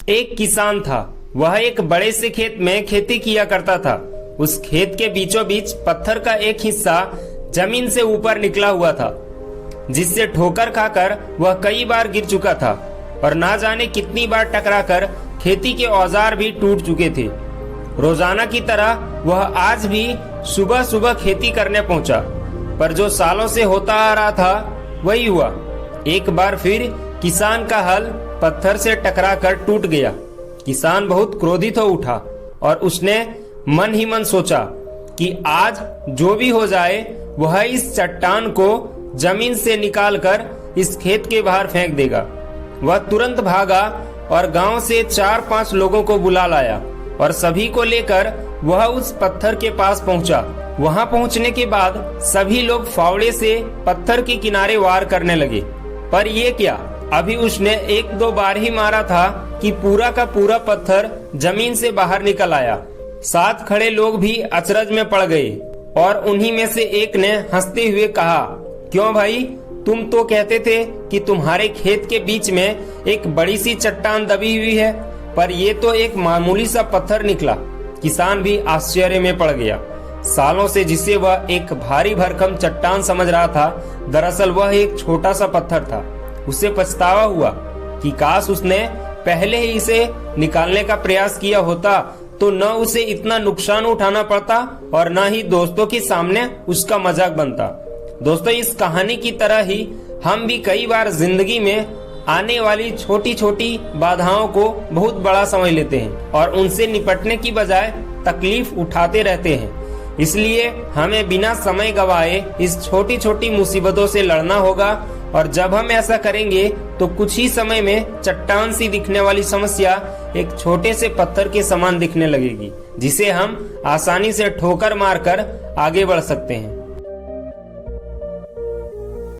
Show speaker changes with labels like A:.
A: एक किसान था। वह एक बड़े से खेत में खेती किया करता था। उस खेत के बीचों बीच पत्थर का एक हिस्सा जमीन से ऊपर निकला हुआ था, जिससे ठोकर खाकर वह कई बार गिर चुका था और ना जाने कितनी बार टकराकर खेती के औजार भी टूट चुके थे। रोजाना की तरह वह आज भी सुबह सुबह खेती करने पहुंचा, पर जो सालों से होता आ रहा था वही हुआ। एक बार फिर किसान का हल पत्थर से टकराकर टूट गया। किसान बहुत क्रोधित हो उठा और उसने मन ही मन सोचा कि आज जो भी हो जाए वह इस चट्टान को जमीन से निकालकर इस खेत के बाहर फेंक देगा। वह तुरंत भागा और गांव से 4-5 लोगों को बुला लाया और सभी को लेकर वह उस पत्थर के पास पहुंचा। वहां पहुंचने के बाद सभी लोग फावड़े से पत्थर के किनारे वार करने लगे, पर ये क्या, अभी उसने 1-2 बार ही मारा था कि पूरा का पूरा पत्थर जमीन से बाहर निकल आया। साथ खड़े लोग भी अचरज में पड़ गए और उन्हीं में से एक ने हंसते हुए कहा, क्यों भाई, तुम तो कहते थे कि तुम्हारे खेत के बीच में एक बड़ी सी चट्टान दबी हुई है, पर ये तो एक मामूली सा पत्थर निकला। किसान भी आश्चर्य में पड़ गया। सालों से जिसे वह एक भारी भरकम चट्टान समझ रहा था, दरअसल वह एक छोटा सा पत्थर था। उसे पछतावा हुआ कि काश उसने पहले ही इसे निकालने का प्रयास किया होता तो न उसे इतना नुकसान उठाना पड़ता और न ही दोस्तों के सामने उसका मजाक बनता। दोस्तों, इस कहानी की तरह ही हम भी कई बार जिंदगी में आने वाली छोटी छोटी बाधाओं को बहुत बड़ा समझ लेते हैं और उनसे निपटने की बजाय तकलीफ उठाते रहते हैं। इसलिए हमें बिना समय गवाए इस छोटी छोटी मुसीबतों से लड़ना होगा और जब हम ऐसा करेंगे तो कुछ ही समय में चट्टान सी दिखने वाली समस्या एक छोटे से पत्थर के समान दिखने लगेगी, जिसे हम आसानी से ठोकर मारकर आगे बढ़ सकते हैं।